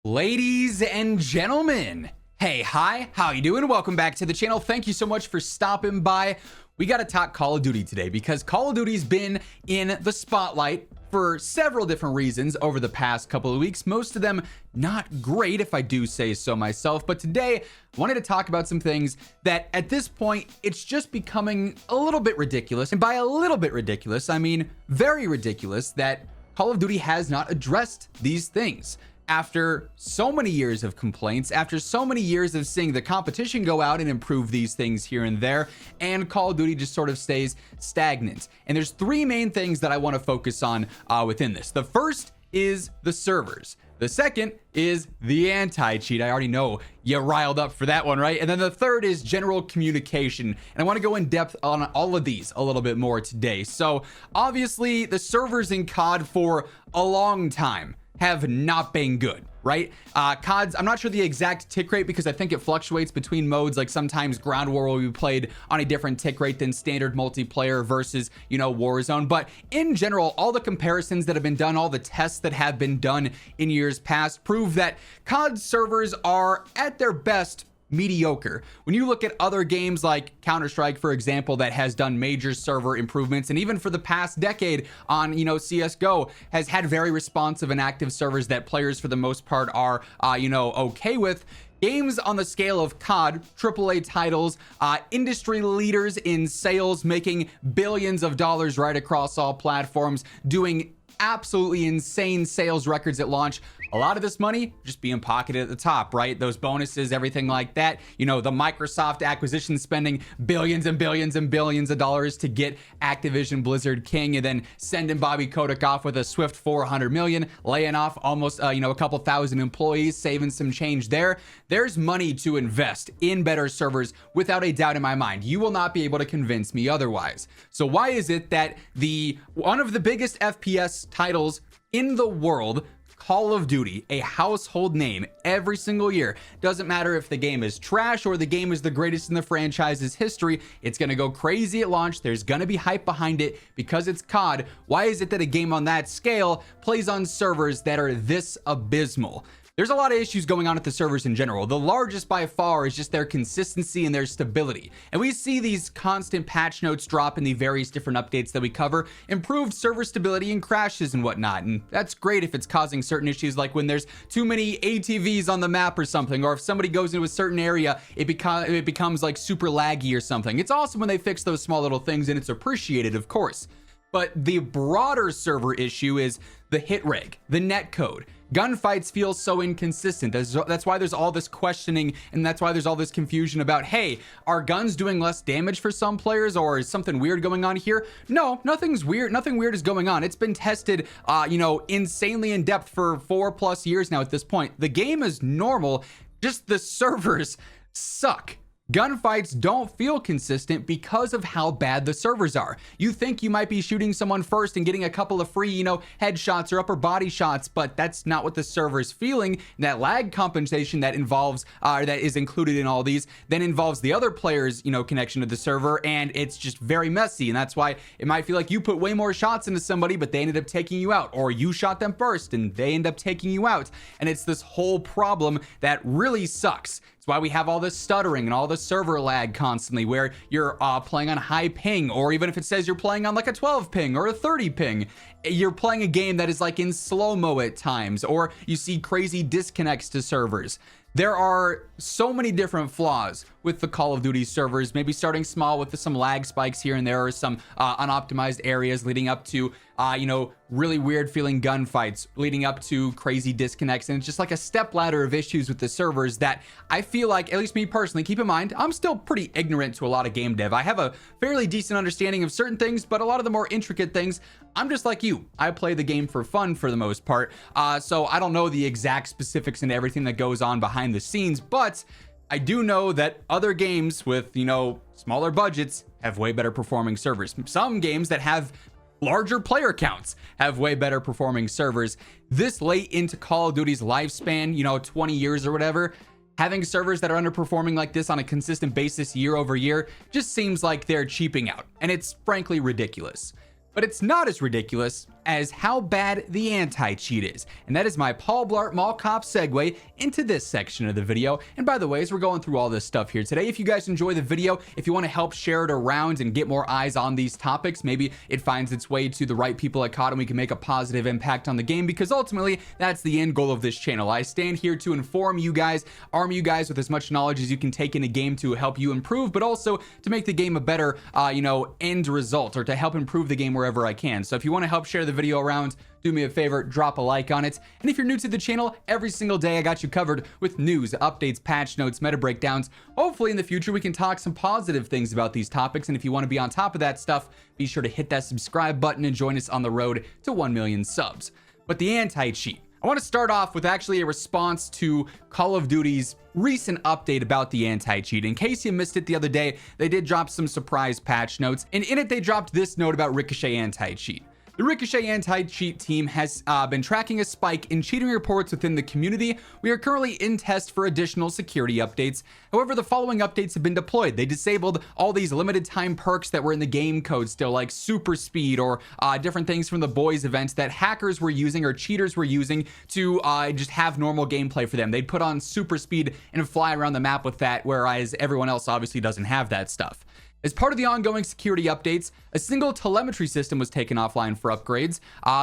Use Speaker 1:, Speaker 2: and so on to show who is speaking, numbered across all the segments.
Speaker 1: Ladies and gentlemen, hey, hi, how you doing? Welcome back to the channel. Thank you so much for stopping by. We got to talk Call of Duty today because Call of Duty's been in the spotlight for several different reasons over the past couple of weeks. Most of them not great, if I do say so myself. But today, I wanted to talk about some things that at this point, it's just becoming a little bit ridiculous. And by a little bit ridiculous, I mean very ridiculous that Call of Duty has not addressed these things. After so many years of complaints, after so many years of seeing the competition go out and improve these things here and there, and Call of Duty just sort of stays stagnant. And there's three main things that I want to focus on within this. The first is the servers. The second is the anti-cheat. I already know you riled up for that one, right? And then the third is general communication. And I want to go in depth on all of these a little bit more today. So obviously the servers in COD for a long time have not been good, right? COD's, I'm not sure the exact tick rate because I think it fluctuates between modes. Like sometimes Ground War will be played on a different tick rate than standard multiplayer versus, you know, Warzone. But in general, all the comparisons that have been done, all the tests that have been done in years past prove that COD servers are at their best mediocre. When you look at other games like Counter-Strike, for example, that has done major server improvements, and even for the past decade on, you know, CSGO has had very responsive and active servers that players for the most part are, okay with. Games on the scale of COD, AAA titles, industry leaders in sales, making billions of dollars right across all platforms, doing absolutely insane sales records at launch. A lot of this money just being pocketed at the top, right? Those bonuses, everything like that. You know, the Microsoft acquisition spending billions and billions and billions of dollars to get Activision Blizzard King, and then sending Bobby Kotick off with a swift 400 million, laying off almost, a couple thousand employees, saving some change there. There's money to invest in better servers without a doubt in my mind. You will not be able to convince me otherwise. So why is it that one of the biggest FPS titles in the world, Call of Duty, a household name every single year, doesn't matter if the game is trash or the game is the greatest in the franchise's history, it's going to go crazy at launch. There's going to be hype behind it because it's COD. Why is it that a game on that scale plays on servers that are this abysmal? There's a lot of issues going on at the servers in general. The largest by far is just their consistency and their stability. And we see these constant patch notes drop in the various different updates that we cover, improved server stability and crashes and whatnot. And that's great if it's causing certain issues, like when there's too many ATVs on the map or something, or if somebody goes into a certain area, it becomes like super laggy or something. It's awesome when they fix those small little things, and it's appreciated, of course. But the broader server issue is the hit reg, the net code. Gunfights feel so inconsistent. That's why there's all this questioning, and that's why there's all this confusion about, hey, are guns doing less damage for some players, or is something weird going on here? No, nothing's weird. Nothing weird is going on. It's been tested, insanely in depth for 4+ years now at this point. The game is normal, just the servers suck. Gunfights don't feel consistent because of how bad the servers are. You think you might be shooting someone first and getting a couple of free, headshots or upper body shots, but that's not what the server's feeling. And that lag compensation that involves, that is included in all these, then involves the other player's, connection to the server, and it's just very messy. And that's why it might feel like you put way more shots into somebody, but they ended up taking you out, or you shot them first and they end up taking you out. And it's this whole problem that really sucks. It's why we have all this stuttering and all the server lag constantly, where you're playing on high ping, or even if it says you're playing on like a 12 ping or a 30 ping, you're playing a game that is like in slow-mo at times, or you see crazy disconnects to servers. There are so many different flaws with the Call of Duty servers, maybe starting small with some lag spikes here and there, or some unoptimized areas leading up to, really weird feeling gunfights, leading up to crazy disconnects. And it's just like a step ladder of issues with the servers that I feel like, at least me personally, keep in mind, I'm still pretty ignorant to a lot of game dev. I have a fairly decent understanding of certain things, but a lot of the more intricate things, I'm just like you. I play the game for fun for the most part. So I don't know the exact specifics and everything that goes on behind the scenes, but I do know that other games with, smaller budgets have way better performing servers. Some games that have larger player counts have way better performing servers. This late into Call of Duty's lifespan, 20 years or whatever, having servers that are underperforming like this on a consistent basis year over year just seems like they're cheaping out. And it's frankly ridiculous. But it's not as ridiculous as how bad the anti-cheat is. And that is my Paul Blart Mall Cop segue into this section of the video. And by the way, as we're going through all this stuff here today, if you guys enjoy the video, if you want to help share it around and get more eyes on these topics, maybe it finds its way to the right people at COD and we can make a positive impact on the game, because ultimately that's the end goal of this channel. I stand here to inform you guys, arm you guys with as much knowledge as you can take in a game to help you improve, but also to make the game a better, end result, or to help improve the game wherever I can. So if you want to help share the video around, do me a favor, drop a like on it. And if you're new to the channel, every single day I got you covered with news, updates, patch notes, meta breakdowns. Hopefully in the future we can talk some positive things about these topics. And if you want to be on top of that stuff, be sure to hit that subscribe button and join us on the road to 1 million subs. But the anti-cheat, I want to start off with actually a response to Call of Duty's recent update about the anti-cheat. In case you missed it the other day, they did drop some surprise patch notes, and in it they dropped this note about Ricochet anti-cheat. The Ricochet anti-cheat team has been tracking a spike in cheating reports within the community. We are currently in test for additional security updates. However, the following updates have been deployed. They disabled all these limited time perks that were in the game code still, like super speed or different things from the boys events that hackers were using or cheaters were using to just have normal gameplay for them. They'd put on super speed and fly around the map with that, whereas everyone else obviously doesn't have that stuff. As part of the ongoing security updates, a single telemetry system was taken offline for upgrades.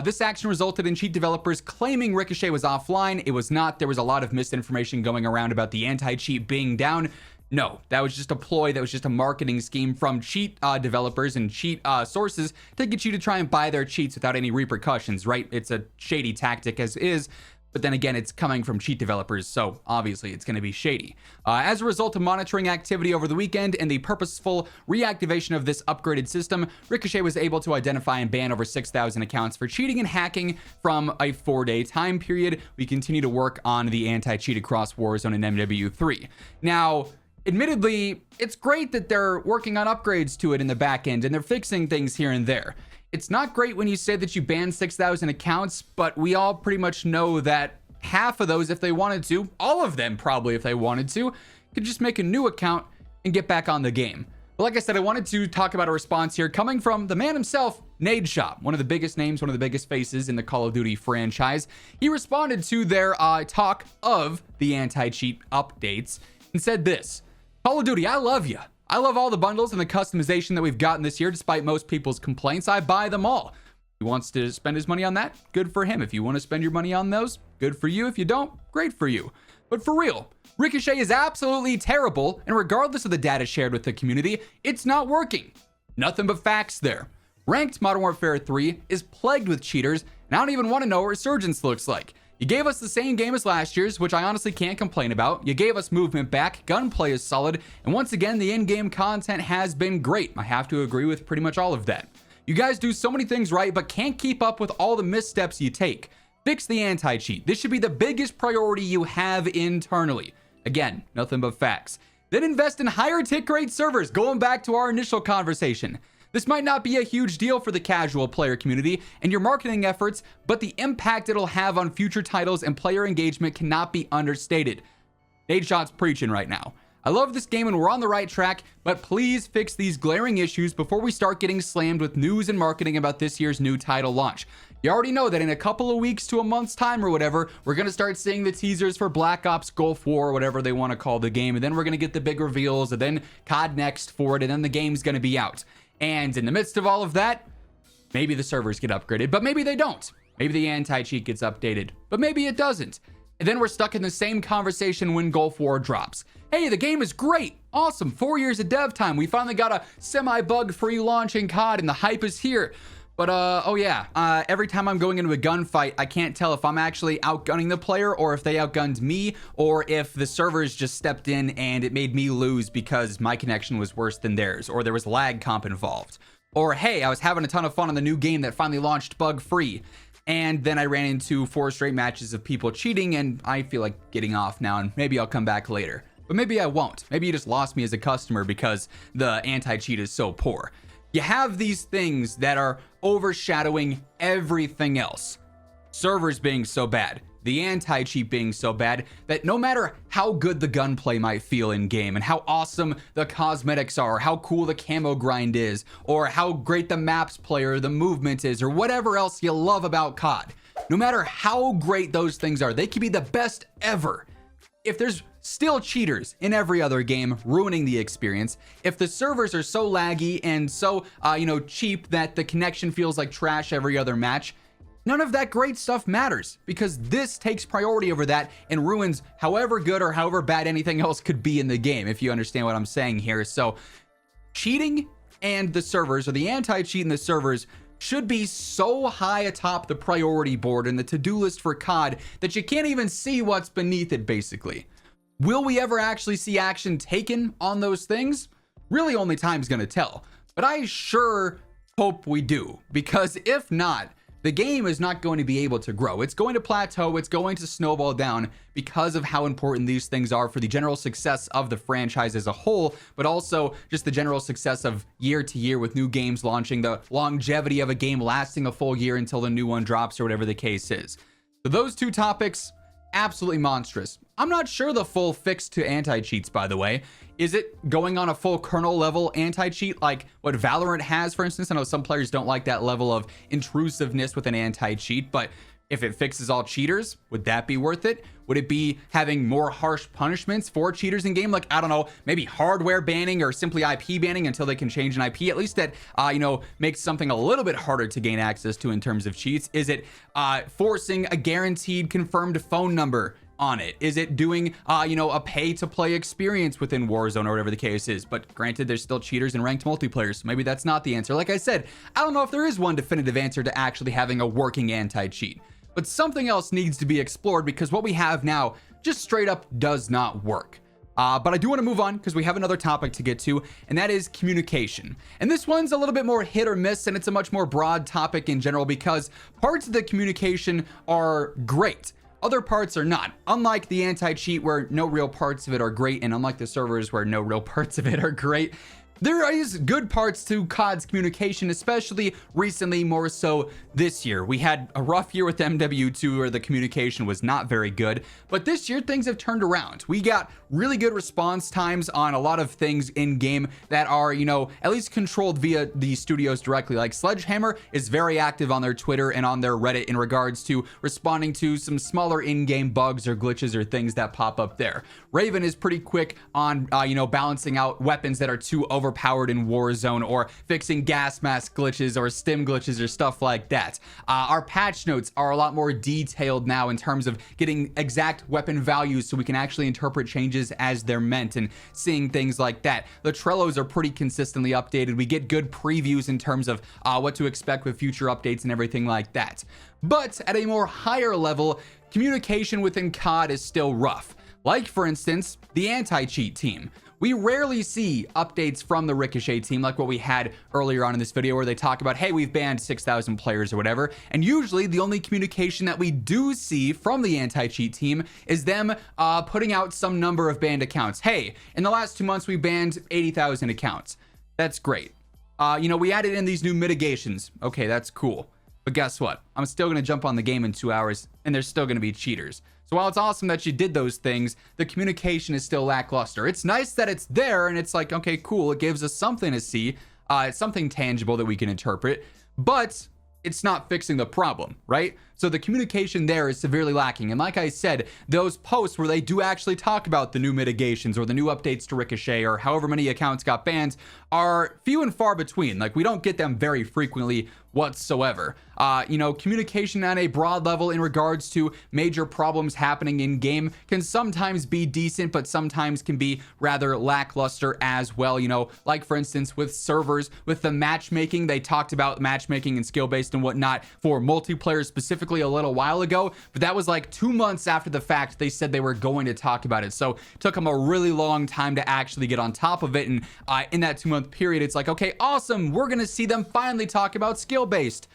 Speaker 1: This action resulted in cheat developers claiming Ricochet was offline. It was not. There was a lot of misinformation going around about the anti-cheat being down. No, that was just a ploy. That was just a marketing scheme from cheat developers and cheat sources to get you to try and buy their cheats without any repercussions, right? It's a shady tactic as is. But then again, it's coming from cheat developers, so obviously it's going to be shady. As a result of monitoring activity over the weekend and the purposeful reactivation of this upgraded system, Ricochet was able to identify and ban over 6,000 accounts for cheating and hacking from a 4-day time period. We continue to work on the anti-cheat across Warzone and MW3. Now, admittedly, it's great that they're working on upgrades to it in the back end and they're fixing things here and there. It's not great when you say that you banned 6,000 accounts, but we all pretty much know that half of those, if they wanted to, all of them probably if they wanted to, could just make a new account and get back on the game. But like I said, I wanted to talk about a response here coming from the man himself, Nadeshot, one of the biggest names, one of the biggest faces in the Call of Duty franchise. He responded to their talk of the anti-cheat updates and said this: Call of Duty, I love you. I love all the bundles and the customization that we've gotten this year, despite most people's complaints. I buy them all. If he wants to spend his money on that, good for him. If you want to spend your money on those, good for you. If you don't, great for you. But for real, Ricochet is absolutely terrible, and regardless of the data shared with the community, it's not working. Nothing but facts there. Ranked Modern Warfare 3 is plagued with cheaters, and I don't even want to know what Resurgence looks like. You gave us the same game as last year's, which I honestly can't complain about. You gave us movement back, gunplay is solid, and once again, the in-game content has been great. I have to agree with pretty much all of that. You guys do so many things right, but can't keep up with all the missteps you take. Fix the anti-cheat. This should be the biggest priority you have internally. Again, nothing but facts. Then invest in higher tick rate servers, going back to our initial conversation. This might not be a huge deal for the casual player community and your marketing efforts, but the impact it'll have on future titles and player engagement cannot be understated. Nadeshot's preaching right now. I love this game and we're on the right track, but please fix these glaring issues before we start getting slammed with news and marketing about this year's new title launch. You already know that in a couple of weeks to a month's time or whatever, we're going to start seeing the teasers for Black Ops Gulf War, or whatever they want to call the game, and then we're going to get the big reveals, and then COD Next for it, and then the game's going to be out. And in the midst of all of that, maybe the servers get upgraded, but maybe they don't. Maybe the anti-cheat gets updated, but maybe it doesn't. And then we're stuck in the same conversation when Gulf War drops. Hey, the game is great. Awesome. 4 years of dev time. We finally got a semi-bug-free launch in COD and the hype is here. But, every time I'm going into a gunfight, I can't tell if I'm actually outgunning the player or if they outgunned me or if the servers just stepped in and it made me lose because my connection was worse than theirs or there was lag comp involved. Or, hey, I was having a ton of fun on the new game that finally launched bug-free. And then I ran into 4 straight matches of people cheating and I feel like getting off now and maybe I'll come back later. But maybe I won't. Maybe you just lost me as a customer because the anti-cheat is so poor. You have these things that are overshadowing everything else. Servers being so bad, the anti-cheat being so bad that no matter how good the gunplay might feel in game and how awesome the cosmetics are, how cool the camo grind is, or how great the maps play or the movement is, or whatever else you love about COD, no matter how great those things are, they could be the best ever. If there's still cheaters in every other game ruining the experience, if the servers are so laggy and so cheap that the connection feels like trash every other match, none of that great stuff matters, because this takes priority over that and ruins however good or however bad anything else could be in the game, if you understand what I'm saying here. So cheating and the servers, or the anti-cheat and the servers, should be so high atop the priority board and the to-do list for COD that you can't even see what's beneath it, basically. Will we ever actually see action taken on those things? Really, only time's gonna tell. But I sure hope we do, because if not, the game is not going to be able to grow. It's going to plateau, it's going to snowball down because of how important these things are for the general success of the franchise as a whole, but also just the general success of year to year with new games launching, the longevity of a game lasting a full year until the new one drops, or whatever the case is. So those two topics, absolutely monstrous. I'm not sure the full fix to anti-cheats, by the way. Is it going on a full kernel level anti-cheat like what Valorant has, for instance? I know some players don't like that level of intrusiveness with an anti-cheat, but if it fixes all cheaters, would that be worth it? Would it be having more harsh punishments for cheaters in game? Like, I don't know, maybe hardware banning or simply IP banning until they can change an IP. At least that, makes something a little bit harder to gain access to in terms of cheats. Is it forcing a guaranteed confirmed phone number on it? Is it doing a pay to play experience within Warzone, or whatever the case is? But granted, there's still cheaters in ranked multiplayer, so maybe that's not the answer. Like I said, I don't know if there is one definitive answer to actually having a working anti-cheat, but something else needs to be explored, because what we have now just straight up does not work. But I do want to move on because we have another topic to get to, and that is communication. And this one's a little bit more hit or miss, and it's a much more broad topic in general, because parts of the communication are great, other parts are not. Unlike the anti-cheat, where no real parts of it are great, and unlike the servers, where no real parts of it are great, there is good parts to COD's communication, especially recently, more so this year. We had a rough year with MW2 where the communication was not very good, but this year things have turned around. We got really good response times on a lot of things in game that are, at least controlled via the studios directly. Like Sledgehammer is very active on their Twitter and on their Reddit in regards to responding to some smaller in-game bugs or glitches or things that pop up there. Raven is pretty quick on, balancing out weapons that are too overpowered in Warzone, or fixing gas mask glitches or stim glitches or stuff like that. Our patch notes are a lot more detailed now in terms of getting exact weapon values so we can actually interpret changes as they're meant and seeing things like that. The Trellos are pretty consistently updated. We get good previews in terms of what to expect with future updates and everything like that. But at a more higher level, communication within COD is still rough. Like, for instance, the anti-cheat team. We rarely see updates from the Ricochet team like what we had earlier on in this video, where they talk about, hey, we've banned 6,000 players or whatever. And usually the only communication that we do see from the anti-cheat team is them putting out some number of banned accounts. Hey, in the last 2 months, we banned 80,000 accounts. That's great. We added in these new mitigations. Okay, that's cool. But guess what? I'm still going to jump on the game in 2 hours, and there's still going to be cheaters. So while it's awesome that you did those things, the communication is still lackluster. It's nice that it's there, and it's like, okay, cool. It gives us something to see. It's something tangible that we can interpret, but it's not fixing the problem, right? So the communication there is severely lacking. And like I said, those posts where they do actually talk about the new mitigations or the new updates to Ricochet or however many accounts got banned are few and far between. Like, we don't get them very frequently whatsoever. Communication on a broad level in regards to major problems happening in game can sometimes be decent, but sometimes can be rather lackluster as well. Like for instance, with servers, with the matchmaking, they talked about matchmaking and skill-based and whatnot for multiplayer specifically a little while ago, but that was like 2 months after the fact they said they were going to talk about it. So it took them a really long time to actually get on top of it. And in that 2-month period, it's like, okay, awesome, we're gonna see them finally talk about skill-based.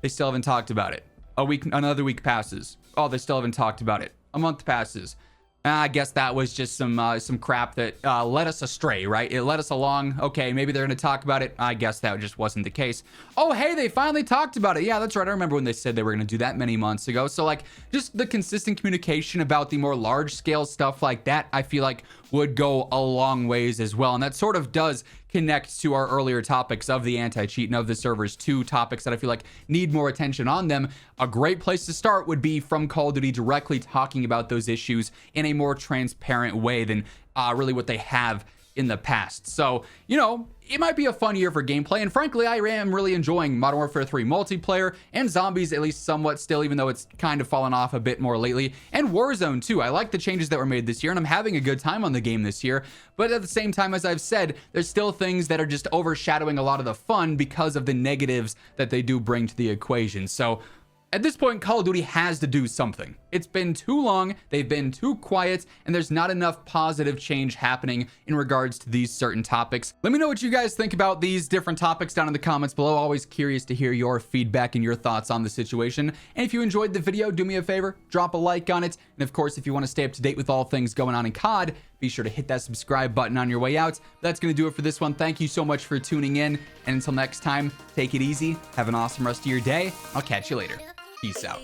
Speaker 1: They still haven't talked about it. Another week passes. Oh, they still haven't talked about it. A month passes. I guess that was just some crap that led us astray, right? It led us along. Okay, maybe they're going to talk about it. I guess that just wasn't the case. Oh, hey, they finally talked about it. Yeah, that's right. I remember when they said they were going to do that many months ago. So, like, just the consistent communication about the more large-scale stuff like that, I feel like would go a long ways as well. And that sort of does connect to our earlier topics of the anti-cheat and of the servers, two topics that I feel like need more attention on them. A great place to start would be from Call of Duty directly talking about those issues in a more transparent way than really what they have in the past. So, you know, it might be a fun year for gameplay, and frankly, I am really enjoying Modern Warfare 3 multiplayer and zombies, at least somewhat still, even though it's kind of fallen off a bit more lately, and Warzone too. I like the changes that were made this year, and I'm having a good time on the game this year, but at the same time, as I've said, there's still things that are just overshadowing a lot of the fun because of the negatives that they do bring to the equation. So at this point, Call of Duty has to do something. It's been too long, they've been too quiet, and there's not enough positive change happening in regards to these certain topics. Let me know what you guys think about these different topics down in the comments below. Always curious to hear your feedback and your thoughts on the situation. And if you enjoyed the video, do me a favor, drop a like on it. And of course, if you want to stay up to date with all things going on in COD, be sure to hit that subscribe button on your way out. That's going to do it for this one. Thank you so much for tuning in. And until next time, take it easy. Have an awesome rest of your day. I'll catch you later. Peace out.